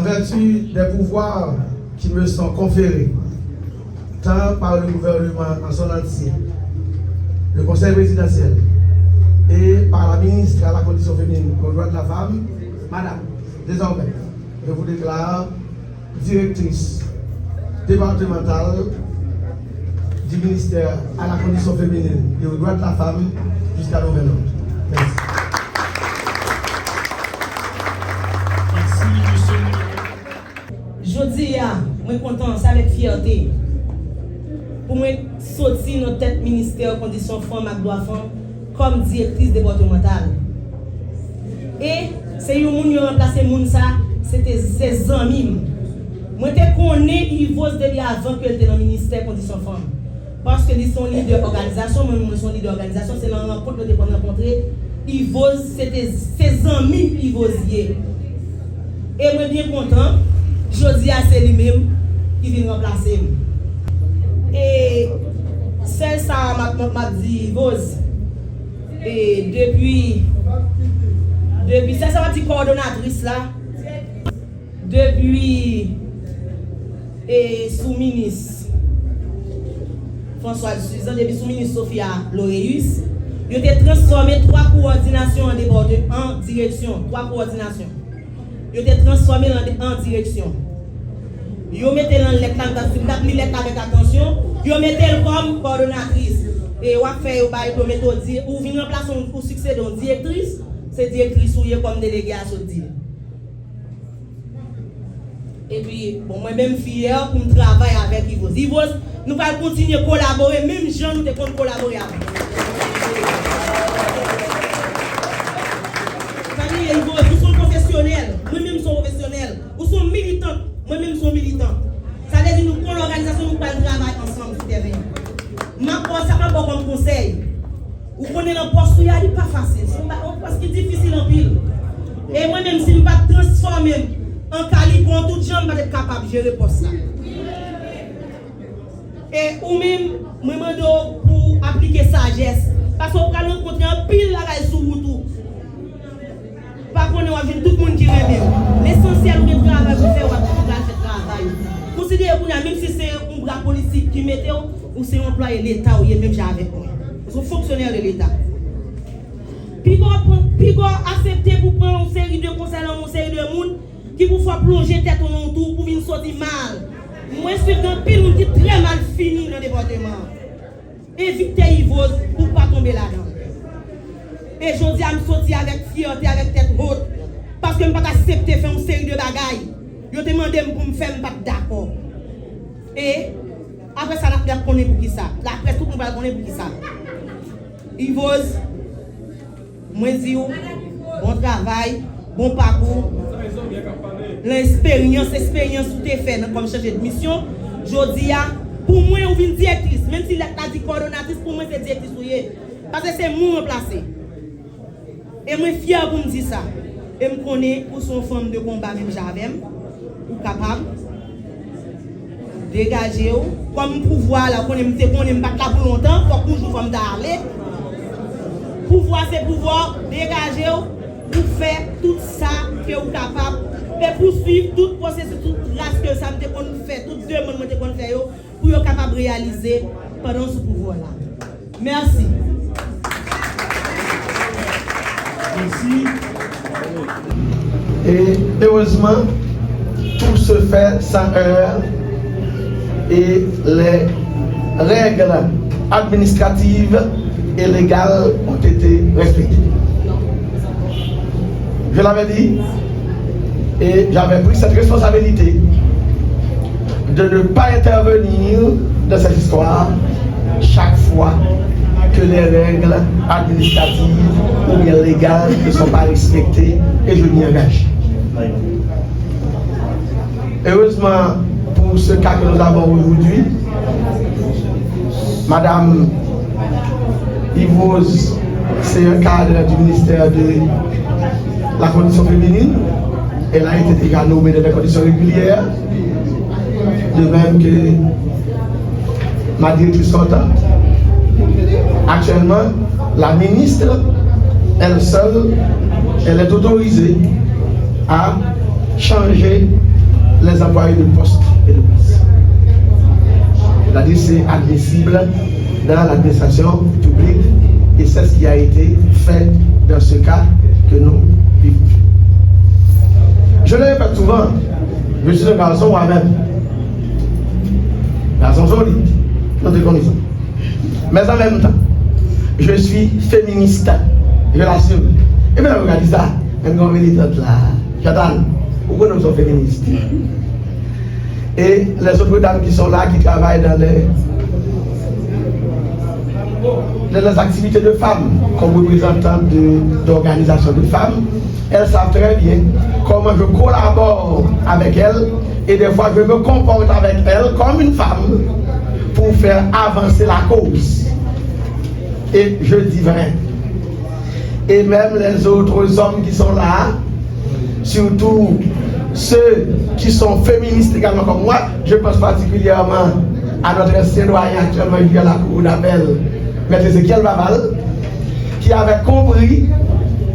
en vertu des pouvoirs qui me sont conférés, tant par le gouvernement en son entier, le conseil présidentiel et par la ministre à la condition féminine aux droits de la femme, madame, désormais, je vous déclare directrice départementale du ministère à la condition féminine et aux droits de la femme jusqu'à nouvel ordre. Merci. Je dis, je suis content, c'est avec fierté. Pour moi, sortir notre tête ministère conditions femmes et droits femmes comme directrice départementale. Et c'est un monde qui a remplacé moun ça, c'était ses amis. Moi, je connais Yvos depuis avant qu'elle était dans le ministère conditions femmes. Parce que ils sont leaders d'organisation, moi, je suis leader d'organisation, c'est dans la rencontre que nous rencontré. Yvos, c'était ses amis Yvosier. Et moi, bien content. Je dis à c'est lui-même qui vient remplacer. Et c'est ça m'a dit Vos. Et depuis c'est ça ma petite coordonnatrice là. Depuis et sous-ministre François Suzanne, depuis sous-ministre Sophia Loreus, il a transformé 3 coordinations en direction. 3 coordinations. Il a transformé en direction. Yo mettez dans lettre avec attention, yo mettez comme coordonnatrice et on fait au méthode ou venir remplacer pour succès de directrice, c'est directrice ou comme délégué à ce dire. Et puis bon moi même fier pour travailler avec Yvos. Yvos, nous allons continuer à collaborer même gens nous devons collaborer avec. Famille Yvos, nous sommes professionnels, nous-mêmes sommes professionnels, nous sommes militants. Moi-même, je suis militant. Ça veut dire que nous, pour l'organisation, nous pouvons travailler ensemble sur le terrain. Ça m'a pas comme conseil. Vous connaissez le poste, il n'est pas facile. C'est un poste qui est difficile en pile. Et moi-même, si je ne pas transformer en calibre, tout le monde va être capable de gérer le poste. Et ou-même, moi, je demande pour appliquer sagesse. Parce qu'on va rencontrer un pile là sur vous. Par contre, on va tout le monde qui remet. L'essentiel du travail, vous faire ce travail. Considérez que même si c'est un bras politique qui met ou c'est un employé de l'État ou même avec moi. Vous êtes fonctionnaire de l'État. Puis vous acceptez pour prendre une série de conseils dans une série de monde qui vous font plonger tête en autour pour venir sortir mal. Moi, je suis dans pile qui est très mal fini dans le département. Évitez Yvos pour ne pas tomber là-dedans. Et je dis à me sortir avec fierté, avec tête haute. Parce que je ne peux pas accepter faire une série de bagailles. Je demande pour me faire, je ne suis pas d'accord. Et après ça, la presse connaît pour qui ça. La presse, tout le monde va connaître pour qui ça. Yvos, moi je dis, bon travail, bon parcours. L'expérience où tu es fait comme chargé de mission. Je dis, pour moi, je suis une directrice. Même si tu as dit coordonnatrice, pour moi, c'est directrice. Parce que c'est moi remplacé. Et je suis fier pour me dire ça. Et je connais pour son femme de combat, même j'avais, ou capable de dégager, comme pouvoir, là, qu'on aime pas là pour longtemps, pour toujours femme d'aller. Pouvoir, c'est pouvoir dégager, pour faire tout ça que vous êtes capable, et poursuivre tout processus, toute race que ça me fait, tout demande que vous fait, pour être capable de réaliser pendant ce pouvoir-là. Merci. Merci. Et heureusement, tout se fait sans heurts et les règles administratives et légales ont été respectées. Je l'avais dit et j'avais pris cette responsabilité de ne pas intervenir dans cette histoire chaque fois que les règles administratives ou bien légales ne sont pas respectées et je m'y engage. Heureusement, pour ce cas que nous avons aujourd'hui, Madame Yvos, c'est un cadre du ministère de la condition féminine. Elle a été déjà nommée dans des conditions régulières, de même que ma directrice sortante. Actuellement, la ministre, elle seule, elle est autorisée à changer les employés de poste et de police. C'est-à-dire c'est admissible dans l'administration publique et c'est ce qui a été fait dans ce cas que nous vivons. Je le répète souvent, je suis un garçon moi-même. Garçon joli, non de connaissance. Mais en même temps, je suis féministe, je l'assume. Et bien, regardez ça, un grand militante là, j'attends, pourquoi nous sommes féministes? Et les autres dames qui sont là, qui travaillent dans les activités de femmes, comme représentantes d'organisations de femmes, elles savent très bien comment je collabore avec elles et des fois je me comporte avec elles comme une femme pour faire avancer la cause. Et je dis vrai. Et même les autres hommes qui sont là, surtout ceux qui sont féministes également comme moi, je pense particulièrement à notre ancien doyen actuellement il y a la cour d'appel, M. Ezekiel Baval, qui avait compris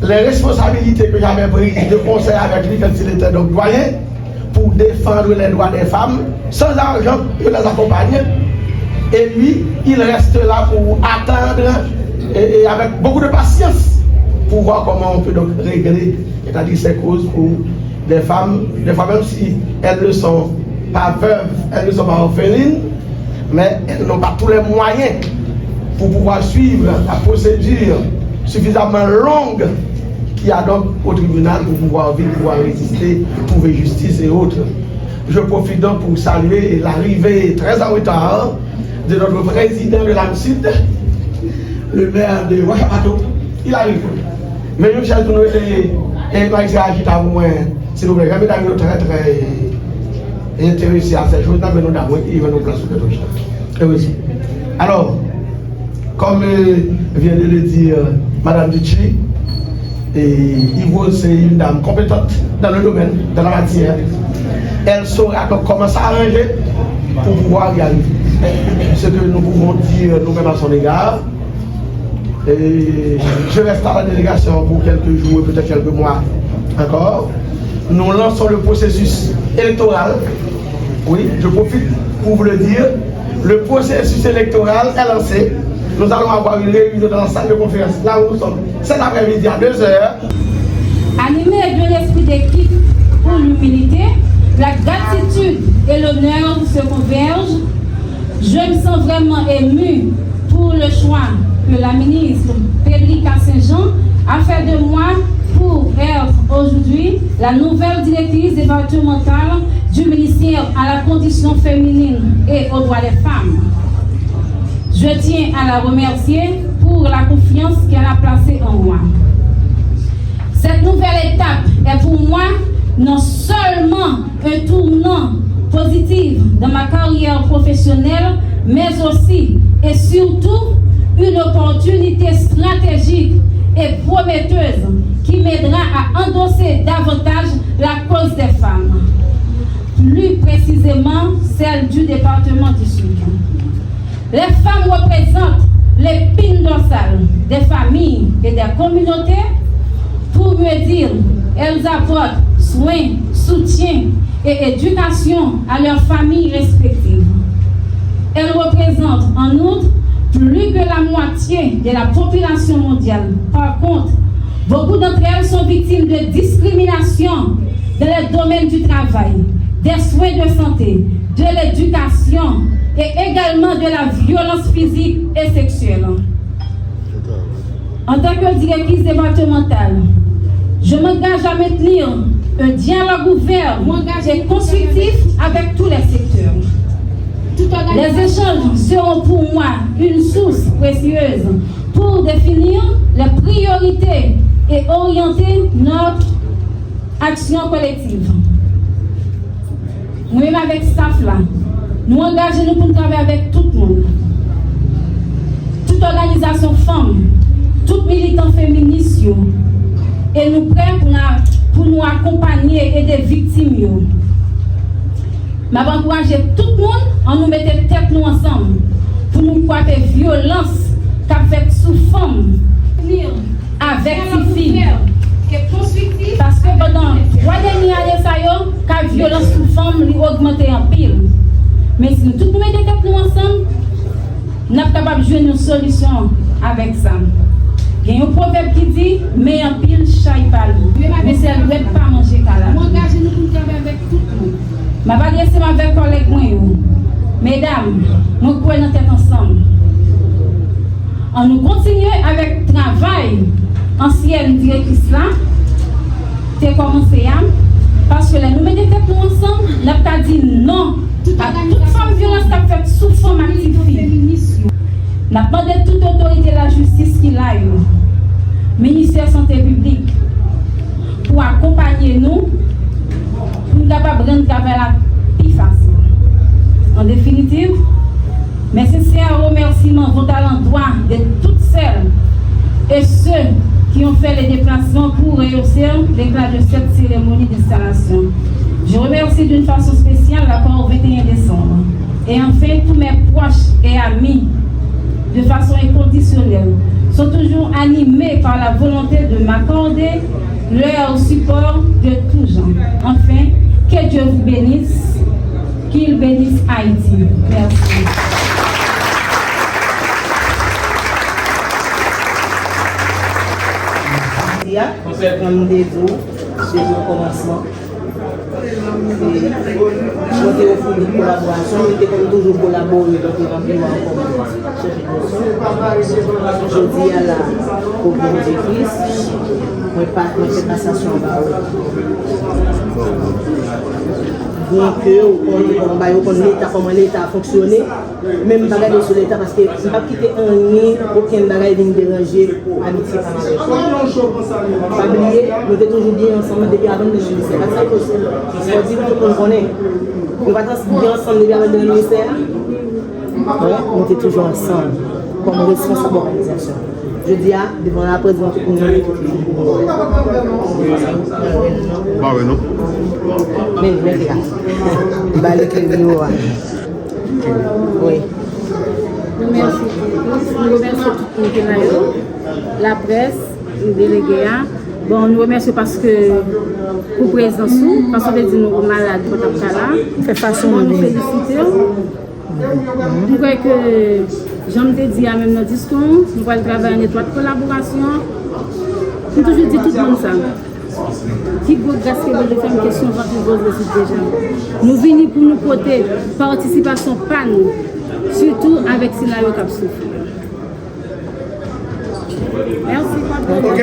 les responsabilités que j'avais prises de conseil avec lui quand il était donc doyen pour défendre les droits des femmes. Sans argent, je les accompagne. Et lui, il reste là pour attendre et avec beaucoup de patience pour voir comment on peut donc régler, c'est-à-dire ces causes pour des femmes, des fois même si elles ne sont pas veuves, elles ne sont pas orphelines, mais elles n'ont pas tous les moyens pour pouvoir suivre la procédure suffisamment longue qu'il y a donc au tribunal pour pouvoir vivre, pouvoir résister, trouver justice et autres. Je profite donc pour saluer l'arrivée très en retard de notre président de l'AMSUD, le maire de Ouachamato. Il arrive. Mais nous cherchons tout et Maïs agite à vous, s'il vous plaît, jamais d'ailleurs très très intéressé à ces choses, mais nous d'abord, il va nous placer sur le choses. Alors, comme vient de le dire Madame Duchi, Yvo c'est une dame compétente dans le domaine, dans la matière. Elle saura comment s'arranger pour pouvoir y arriver. Ce que nous pouvons dire nous-mêmes à son égard. Et je reste à la délégation pour quelques jours, peut-être quelques mois encore. Nous lançons le processus électoral. Oui, je profite pour vous le dire. Le processus électoral est lancé. Nous allons avoir une réunion dans la salle de conférence, là où nous sommes, cet après-midi à 2h. Animé de l'esprit d'équipe pour l'humilité, la gratitude et l'honneur se convergent. Je me sens vraiment ému pour le choix que la ministre Pédrica Saint-Jean a fait de moi pour être aujourd'hui la nouvelle directrice départementale du ministère à la condition féminine et aux droits des femmes. Je tiens à la remercier pour la confiance qu'elle a placée en moi. Cette nouvelle étape est pour moi non seulement un tournant positif dans ma carrière professionnelle, mais aussi et surtout une opportunité stratégique et prometteuse qui m'aidera à endosser davantage la cause des femmes, plus précisément celle du département du Sud. Les femmes représentent l'épine dorsale des familles et des communautés. Pour me dire, elles apportent soins, soutien et éducation à leurs familles respectives. Elles représentent en outre plus que la moitié de la population mondiale. Par contre, beaucoup d'entre elles sont victimes de discrimination dans les domaines du travail, des soins de santé, de l'éducation et également de la violence physique et sexuelle. En tant que directrice départementale, je m'engage à maintenir un dialogue ouvert, et constructif avec tous les secteurs. Les échanges seront pour moi une source précieuse pour définir les priorités et orienter notre action collective. Moi-même avec staff là, nous engageons pour travailler avec tout le monde. Toute organisation femme, tout militant féministe, et nous prêts pour nous accompagner et des victimes. Je vais encourager tout le monde à nous mettre tête nous ensemble pour nous combattre violence qu'a fait sous femme avec les filles. Parce que pendant 3 dernières années, qu'a violence sous femme joindre une solution avec ça. Il y a un proverbe qui dit mais en pile chaille pas lui. Mais c'est le web pas manger cala. Engagez nous pour travailler avec tout le monde. Ma pas laisser ma avec collègue moi. Mesdames, nous prenons notre tête ensemble. On nous continue avec le travail ancienne directrice là. C'est commencé parce que là nous mettons tête ensemble, n'a pas dit non à toute forme de violence qui a fait sous forme active. N'a pas demandé toute autorité de la justice qui l'a eu, ministère de la Santé publique, pour accompagner nous, pour nous capables de rendre le travail plus facile. En définitive, mes sincères remerciements vont à l'endroit de toutes celles et ceux qui ont fait les déplacements pour réussir l'éclat de cette cérémonie d'installation. Je remercie d'une façon spéciale l'accord au 21 décembre. Et enfin, tous mes proches et amis, de façon inconditionnelle, sont toujours animés par la volonté de m'accorder leur support de tous gens. Enfin, que Dieu vous bénisse, qu'il bénisse Haïti. Merci. Comme des eaux, c'est le commencement. Je vais offrir une collaboration, je vais toujours collaborer dans le je dis à la co-directrice, je fais passation bien que l'État, comment l'État a fonctionné, même bagaille sur l'État parce que je ne vais pas quitter un nid, aucun bagaille de me déranger, amitié par avec. Pas oublier, nous étions toujours bien ensemble depuis avant le ministère. C'est pas ça possible. Il faut dire que tout le monde connaît. Nous va bien ensemble depuis avant le ministère. Nous étions toujours ensemble comme responsable d'organisation. Je dis devant la présidente tout le monde. Bah oui, non. Mais oui. Nous remercions tout le monde, la presse, les délégués. Bon, nous remercions parce que pour présence, parce qu'on a dit nous malades pour notre cas fait façon de nous féliciter. Nous croyons que, j'en ai dit à même notre discours, nous allons travailler en étroite collaboration. Nous toujours dit tout le monde ça. Qui vous grâce que vous faire une question quand vous posez déjà. Nous venons pour nous porter participation pas nous, surtout avec Silayo Kapsou. Merci. Ok.